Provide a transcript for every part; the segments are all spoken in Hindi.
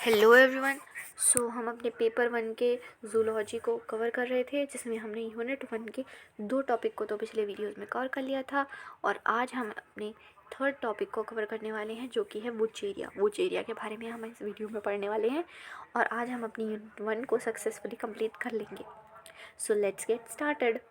Hello everyone. सो हम अपने पेपर 1 के जूलॉजी को कवर कर रहे थे, जिसमें हमने यूनिट 1 के 2 टॉपिक को तो पिछले वीडियोस में कवर कर लिया था। और आज हम अपने थर्ड टॉपिक को कवर करने वाले हैं, जो कि है वुचेरिया। वुचेरिया के बारे में हम इस वीडियो में पढ़ने वाले हैं और आज हम अपनी यूनिट 1 को सक्सेसफुली कंप्लीट कर लेंगे। So let's get started.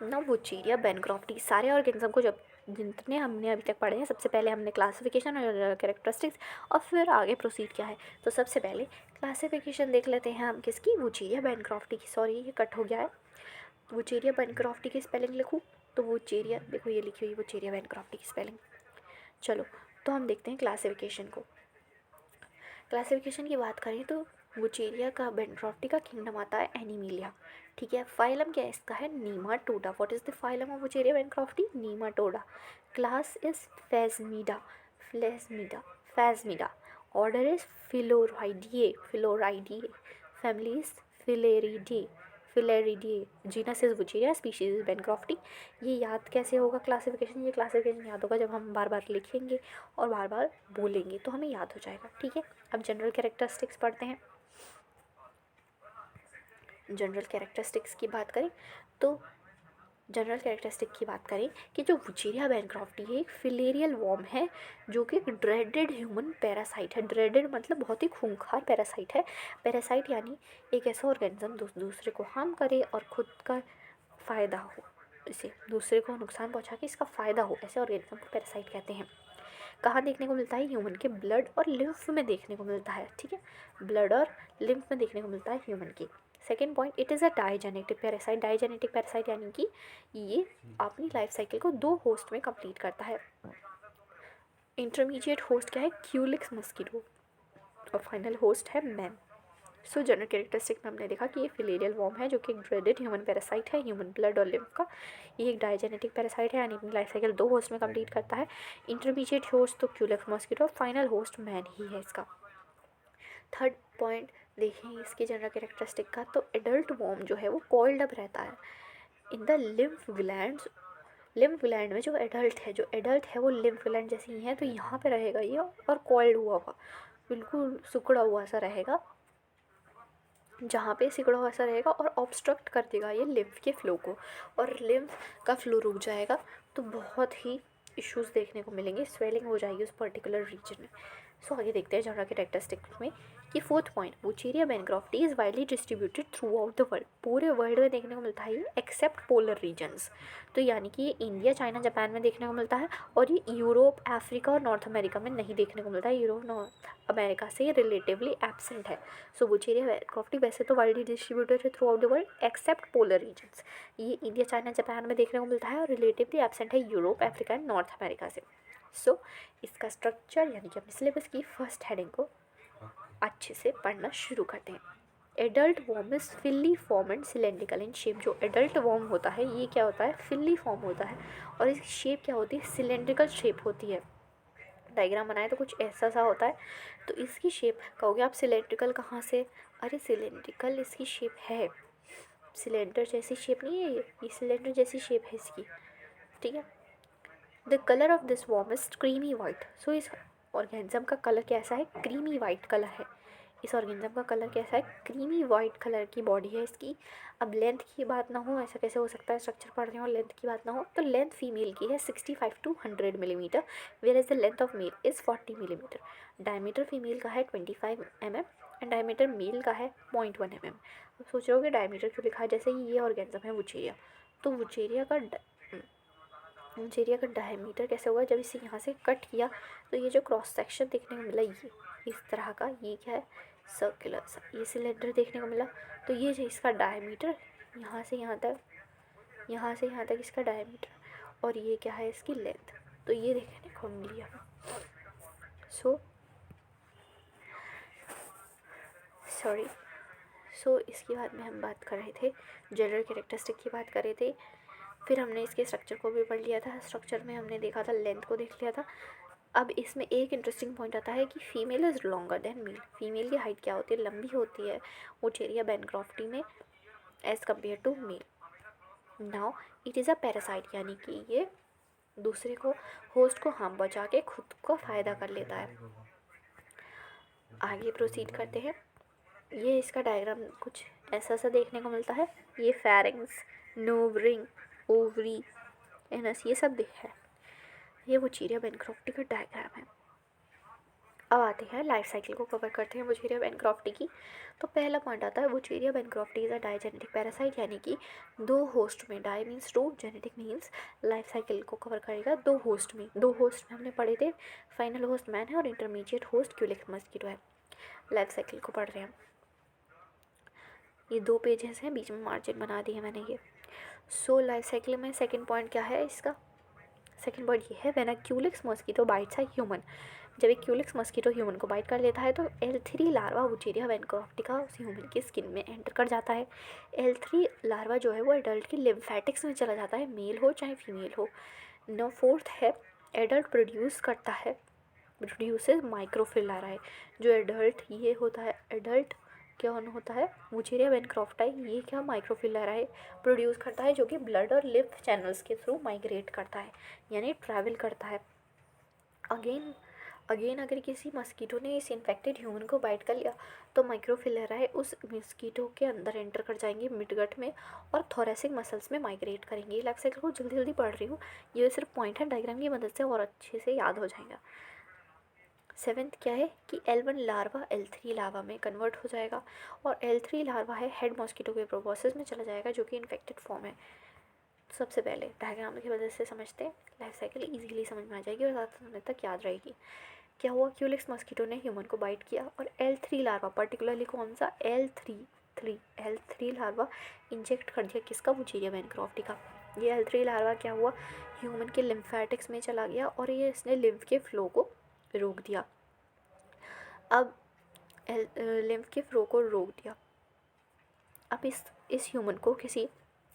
ना वुचेरिया बैनक्रॉफ्टी सारे ऑर्गेनिज्म को जब जितने हमने अभी तक पढ़े हैं, सबसे पहले हमने क्लासिफिकेशन और कैरेक्टरिस्टिक्स और फिर आगे प्रोसीड किया है। तो सबसे पहले क्लासिफिकेशन देख लेते हैं हम किसकी, वुचेरिया बैनक्रॉफ्टी की। सॉरी, ये कट हो गया है। वुचेरिया बैनक्रॉफ्टी की स्पेलिंग लिखूँ तो वुचेरिया, देखो ये लिखी हुई वुचेरिया बैनक्रॉफ्टी की स्पेलिंग। चलो तो हम देखते हैं क्लासिफिकेशन को। क्लासिफिकेशन की बात करें तो वुचेरिया का बैनक्रॉफ्टी का किंगडम आता है एनिमिलिया। ठीक है। फाइलम क्या है इसका, है Nematoda. What is the phylum of Wuchereria bancrofti? Nematoda. Class is Phasmida. Phasmida Phasmida. Order is Filarioidea. Filarioidea. Family is Filariidae. Filariidae. Genus is Wuchereria. Species is bancrofti. ये याद कैसे होगा क्लासिफिकेशन? ये क्लासिफिकेशन याद होगा जब हम बार बार लिखेंगे और बार बार बोलेंगे तो हमें याद हो जाएगा। ठीक है। अब जनरल कैरेक्टरिस्टिक्स पढ़ते हैं। जनरल कैरेक्टरिस्टिक्स की बात करें तो जनरल कैरेक्टरिस्टिक की बात करें कि जो वुचेरिया बैनक्रॉफ्टी है एक फिलेरियल वॉर्म है, जो कि एक ड्रेडेड ह्यूमन पैरासाइट है। ड्रेडेड मतलब बहुत ही खूंखार पैरासाइट है। पैरासाइट यानी एक ऐसा ऑर्गेनिज्म दूसरे को हार्म करे और खुद का फ़ायदा हो, इसे दूसरे को नुकसान पहुंचा के इसका फ़ायदा हो, ऐसे ऑर्गेनिज्म को पैरासाइट कहते हैं। कहाँ देखने को मिलता है? ह्यूमन के ब्लड और लिम्फ में देखने को मिलता है। ठीक है, ब्लड और लिम्फ में देखने को मिलता है ह्यूमन के। Second point, it is a digenetic parasite. Digenetic parasite यानी कि ये अपनी लाइफ साइकिल को 2 होस्ट में कंप्लीट करता है। इंटरमीडिएट होस्ट क्या है? Culex mosquito. और फाइनल होस्ट है मैन। सो जनरल कैरेक्टरिस्टिक में हमने देखा कि ये फिलेरियल वॉर्म है, जो कि एक ड्रेडेड ह्यूमन पैरासाइट है, ह्यूमन ब्लड और लिम्फ का। ये एक डाइजेनेटिक पैरासाइट है, यानी अपनी लाइफ साइकिल 2 होस्ट में कंप्लीट करता है। इंटरमीडिएट होस्ट तो Culex mosquito, final host man ही है इसका। थर्ड पॉइंट देखें इसकी जनरल कैरेक्टरिस्टिक का, तो एडल्ट वॉर्म जो है वो कॉइल्ड अप रहता है in the lymph glands. Lymph gland में जो एडल्ट है वो लिम्फ ग्लैंड जैसे ही है, तो यहाँ पे रहेगा ये और कॉइल्ड हुआ हुआ, बिल्कुल सिकुड़ा हुआ सा रहेगा। जहाँ पे सिकुड़ा हुआ सा रहेगा और ऑब्स्ट्रक्ट कर देगा ये लिम्फ के फ्लो को, और लिम्फ का फ्लो रुक जाएगा तो बहुत ही इश्यूज़ देखने को मिलेंगे, स्वेलिंग हो जाएगी उस पर्टिकुलर रीजन में। सो आगे देखते हैं जनरल कैरेक्टरिस्टिक्स में कि fourth point, Wuchereria bancrofti is widely distributed through out the world. पूरे वर्ल्ड में देखने को मिलता है ये, एक्सेप्ट पोलर रीजन्स। तो यानी कि ये इंडिया, चाइना, जापान में देखने को मिलता है, और ये यूरोप, अफ्रीका और नॉर्थ अमेरिका में नहीं देखने को मिलता है। यूरोप, नॉर्थ अमेरिका से रिलेटिवली एब्सेंट है। सो वुचेरिया बैनक्रॉफ्टी वैसे तो वाइडली डिस्ट्रीब्यूटेड है throughout the world except polar regions. ये इंडिया, चाइना, जापान में देखने को मिलता है और रिलेटिवली एब्सेंट है Europe, Africa and North America से। सो इसका स्ट्रक्चर यानी कि अपने सिलेबस की फर्स्ट हेडिंग को अच्छे से पढ़ना शुरू करते हैं। Adult worm is filiform and cylindrical in shape. जो एडल्ट वॉर्म होता है ये क्या होता है? फिली फॉर्म होता है, और इसकी शेप क्या होती है? सिलेंड्रिकल शेप होती है। डायग्राम बनाए तो कुछ ऐसा सा होता है। तो इसकी शेप कहोगे आप सिलेंड्रिकल कहाँ से? अरे सिलेंड्रिकल इसकी शेप है, सिलेंडर जैसी शेप नहीं है ये सिलेंडर जैसी शेप है इसकी। ठीक है। The colour of this worm is creamy white. So इस ऑर्गेनिज्म का कलर कैसा है? क्रीमी वाइट कलर है। इस ऑर्गेनिज्म का कलर कैसा है? क्रीमी वाइट कलर की बॉडी है इसकी। अब लेंथ की बात ना हो, ऐसा कैसे हो सकता है? स्ट्रक्चर पढ़ रहे हो और लेंथ की बात ना हो, तो लेंथ फीमेल की है 65 to 100 millimetre, whereas the length of male is 40 millimetre. Diameter female का है 25 mm एंड डायमीटर मेल का है 0.1 mm। अब सोच रहे हो कि डायमीटर क्यों लिखा है? जैसे ये ऑर्गेनिज्म है वुचेरिया, तो वुचेरिया का डायमीटर कैसे होगा? जब इसे यहाँ से कट किया तो ये जो क्रॉस सेक्शन देखने को मिला, ये इस तरह का, ये क्या है? सर्कुलर सा ये सिलेंडर देखने को मिला। तो ये जो इसका डायमीटर यहाँ से यहाँ तक, यहाँ से यहाँ तक इसका डायमीटर, और ये क्या है? इसकी लेंथ। तो ये देखने को मिली हमें। सो इसके बाद में हम बात कर रहे थे, जनरल कैरेक्टरिस्टिक की बात कर रहे थे। फिर हमने इसके स्ट्रक्चर को भी पढ़ लिया था। स्ट्रक्चर में हमने देखा था, लेंथ को देख लिया था। अब इसमें एक इंटरेस्टिंग पॉइंट आता है कि female is longer than male. Female की हाइट क्या होती है? लंबी होती है वुचेरिया बैनक्रॉफ्टी में as compared to male. Now it is a parasite, यानी कि ये दूसरे को, होस्ट को हार्म पहुंचा के खुद को फ़ायदा कर लेता है। आगे प्रोसीड करते हैं। ये इसका डायग्राम कुछ ऐसा सा देखने को मिलता है। ये फेरिंग्स, नोवरिंग, ओवरी, एनस, ये सब दिख है। ये वुचेरिया बेनक्रॉफ्टी का डायग्राम है। अब आते हैं लाइफ साइकिल को कवर करते हैं वुचेरिया बेनक्रॉफ्टी की। तो पहला पॉइंट आता है Wuchereria bancrofti is a digenetic parasite, यानी कि दो होस्ट में, di means two, genetic means life cycle को कवर करेगा दो होस्ट में। दो होस्ट में हमने पढ़े थे, फाइनल होस्ट मैन है और इंटरमीडिएट होस्ट क्यूलिक्स मस्कीटो है। लाइफ साइकिल को पढ़ रहे हैं। ये 2 पेजेस हैं, बीच में मार्जिन बना दी है मैंने ये। सो लाइफ साइकिल में सेकंड पॉइंट क्या है इसका? सेकंड पॉइंट ये है, when a Culex mosquito bytes a human, जब एक क्यूलिक्स मस्कीटो ह्यूमन को बाइट कर लेता है तो L3 लार्वा वुचेरिया बेनक्रॉफ्टी का उस ह्यूमन की स्किन में एंटर कर जाता है। L3 लार्वा जो है वो एडल्ट की लिम्फेटिक्स में चला जाता है, मेल हो चाहे फीमेल हो। नो फोर्थ है, एडल्ट प्रोड्यूस करता है, प्रोड्यूसेस माइक्रोफिलारा है। जो एडल्ट ये होता है, एडल्ट क्या होता है, वुचेरिया बेनक्रॉफ्टी, ये क्या माइक्रोफिलारा है, प्रोड्यूस करता है, जो कि ब्लड और लिम्फ चैनल्स के थ्रू माइग्रेट करता है, यानी ट्रैवल करता है। अगेन अगर किसी मस्कीटो ने इस इन्फेक्टेड ह्यूमन को बाइट कर लिया तो माइक्रोफिलेराई उस मस्कीटो के अंदर एंटर कर जाएंगे मिडगट में और थोरेसिक मसल्स में माइग्रेट करेंगे। लाइफ साइकिल को जल्दी जल्दी पढ़ रही हूँ, ये सिर्फ पॉइंट है, डायग्राम की मदद से और अच्छे से याद हो जाएगा। सेवेंथ क्या है कि L1 लार्वा L3 लार्वा में कन्वर्ट हो जाएगा और L3 लार्वा है हेड मॉस्किटो के प्रोबोसिस में चला जाएगा, जो कि इन्फेक्टेड फॉर्म है। सबसे पहले डायग्राम की वजह से समझते हैं, लाइफ साइकिल इजीली समझ में आ जाएगी और ज़्यादा समय तक याद रहेगी। क्या हुआ, क्यूलिक्स मस्कीटो ने ह्यूमन को बाइट किया और L3 लार्वा, पर्टिकुलरली कौन सा, L3 लार्वा इंजेक्ट कर दिया किसका, वुचेरिया बेनक्रॉफ्टी का। ये L3 लार्वा क्या हुआ, ह्यूमन के लिम्फेटिक्स में चला गया और ये इसने लिम्फ के फ्लो को रोक दिया। अब लिम्फ के फ्लो को रोक दिया। अब इस ह्यूमन को किसी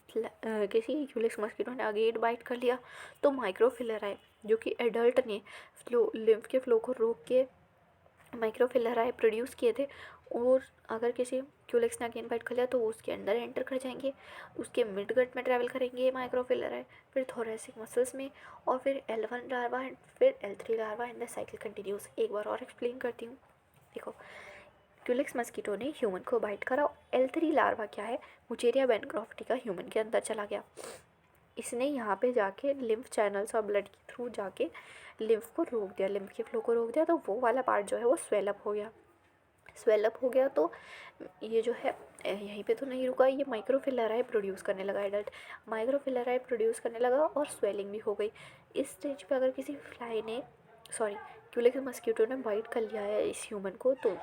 क्यूलिक्स मस्कीटो ने अगेन बाइट कर लिया तो माइक्रोफिलेराई, जो कि एडल्ट ने लिम्फ के फ्लो को रोक के माइक्रोफिलेराई प्रोड्यूस किए थे, और अगर किसी क्यूलिक्स ने अगेन बाइट कर लिया तो वो उसके अंदर एंटर कर जाएंगे, उसके मिडगट में ट्रैवल करेंगे माइक्रोफिलेराई, फिर थोरेसिक मसल्स में, और फिर L1 लार्वा एंड फिर L3 larva and the cycle continuous. एक बार और एक्सप्लेन करती हूँ। देखो, क्यूलिक्स मस्कीटो ने ह्यूमन को बाइट करा, L3 लार्वा क्या है, वुचेरिया बेनक्रॉफ्टी का ह्यूमन के अंदर चला गया। इसने यहाँ पे जाके लिम्फ चैनल्स और ब्लड के थ्रू जाके लिम्फ को रोक दिया, लिम्फ के फ्लो को रोक दिया, तो वो वाला पार्ट जो है वो स्वेलअप हो गया। तो ये जो है यहीं पे तो नहीं रुका, ये माइक्रोफिलेराई प्रोड्यूस करने लगा, एडल्ट माइक्रोफिलेराई प्रोड्यूस करने लगा और स्वेलिंग भी हो गई। इस स्टेज पे अगर किसी क्यूलिक्स मस्कीटो ने बाइट कर लिया है इस ह्यूमन को, तो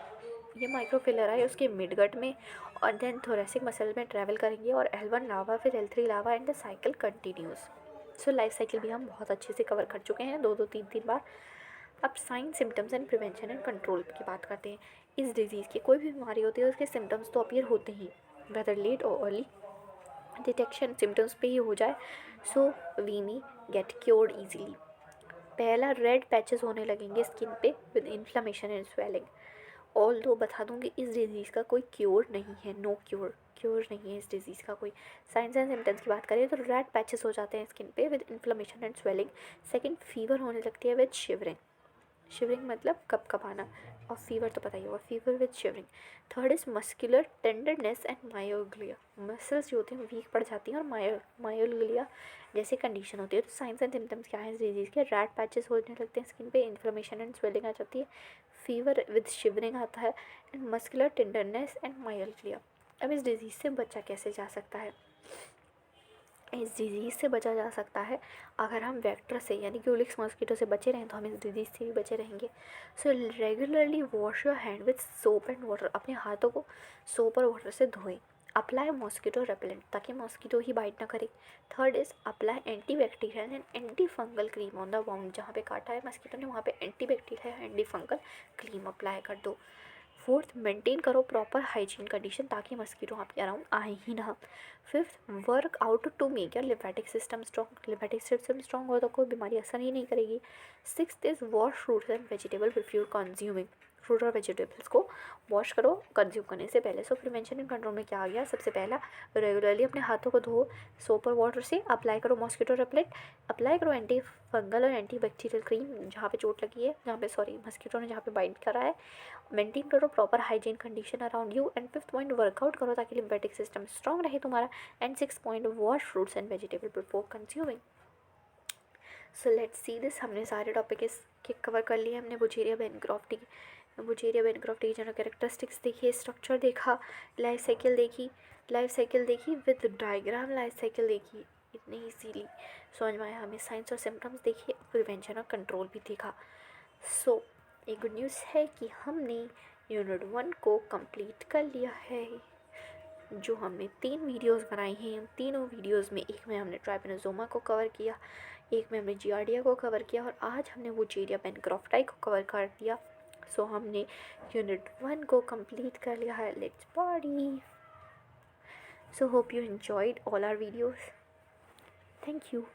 ये माइक्रोफिलेराई उसके मिडगट में और देन थोरेसिक मसल में ट्रैवल करेंगे और L1 लावा फिर L3 lava and the cycle continuous. So life cycle भी हम बहुत अच्छे से कवर कर चुके हैं, 2-3 बार। अब sign, symptoms and prevention and control की बात करते हैं। इस डिजीज़ की कोई भी बीमारी होती है उसके सिम्टम्स तो अपीयर होते ही, वेदर लेट और अर्ली डिटेक्शन सिम्टम्स पे ही हो जाए, so we may get cured easily. पहला, रेड पैचेस होने लगेंगे स्किन पे with inflammation and swelling. Although बता दूँ कि इस डिज़ीज़ का कोई क्योर नहीं है, नो क्योर नहीं है इस डिज़ीज़ का कोई। साइंस एंड सिम्टम्स की बात करें तो रेड पैचेस हो जाते हैं स्किन पे with inflammation and swelling. Second, fever होने लगती है विद शिवरिंग मतलब कपकपाना, और फीवर तो पता ही होगा, fever with shivering. Third is muscular tenderness and मायोग्लिया, मसल्स जो होती हैं वीक पड़ जाती हैं और मायोग्लिया जैसे कंडीशन होती है। तो साइंस एंड सिम्टम्स क्या है इस डिजीज़ के, रेड पैचेस होने लगते हैं स्किन पे, इन्फ्लेमेशन एंड स्वेलिंग आ जाती है, फीवर विद शिवरिंग आता है, एंड मस्कुलर टेंडरनेस एंड मायोग्लिया। अब इस डिज़ीज़ से बचा कैसे जा सकता है? इस डिज़ीज़ से बचा जा सकता है अगर हम वेक्टर से यानी क्यूलिक्स मॉस्किटो से बचे रहें तो हम इस डिज़ीज़ से भी बचे रहेंगे। सो regularly wash your hand with soap and water, अपने हाथों को सोप और वाटर से धोएं। अप्लाई मॉस्किटो रेपेलेंट, ताकि मॉस्किटो ही बाइट ना करे। Third is apply anti bacterial and anti fungal cream on the wound, जहाँ पे काटा है मस्किटो ने वहाँ पे anti bacterial anti fungal cream apply कर दो। फोर्थ, मेंटेन करो प्रॉपर हाइजीन कंडीशन ताकि मस्किटो आपके अराउंड आए ही ना। Fifth, work out to make your lymphatic system strong, lymphatic system strong हो तो कोई बीमारी असर ही नहीं करेगी। Sixth is wash fruits and vegetable before consuming, fruit और वेजिटेबल्स को वॉश करो कंज्यूम करने से पहले। सो प्रिवेंशन एंड कंट्रोल में क्या आ गया, सबसे पहला रेगुलरली अपने हाथों को धो सोप और वाटर से, अप्लाई करो मॉस्किटो रेपेलेंट, अप्लाई करो एंटी फंगल और एंटी बैक्टीरियल क्रीम जहाँ पे चोट लगी है, जहाँ पे सॉरी मस्किटो ने जहाँ पे बाइट करा है। मेंटेन करो proper hygiene condition around you. And 5th point workout करो ताकि लिम्फेटिक सिस्टम स्ट्रॉन्ग रहे तुम्हारा। And 6th point wash fruits and vegetable before consuming. So let's see this, हमने सारे टॉपिक इसके कवर कर लिए। हमने बुचेरिया बेनक्रॉफ्टी की जनरल कैरेक्टरिस्टिक्स देखी, स्ट्रक्चर देखा, लाइफ साइकिल देखी विद डायग्राम, लाइफ साइकिल देखी इतनी ईजीली समझ में आया हमें। साइंस और सिम्टम्स देखिए, प्रिवेंशन और कंट्रोल भी देखा। सो एक गुड न्यूज़ है कि हमने यूनिट 1 को कंप्लीट कर लिया है। जो हमने 3 वीडियोस बनाई हैं, उन तीनों वीडियोस में एक में हमने ट्राइपेनोसोमा को कवर किया, एक में हमने जियार्डिया को कवर किया और आज हमने बुचेरिया बेनक्रॉफ्टी को कवर कर दिया। सो हमने यूनिट 1 को कंप्लीट कर लिया है। Let's party. So hope you enjoyed all our videos. Thank you.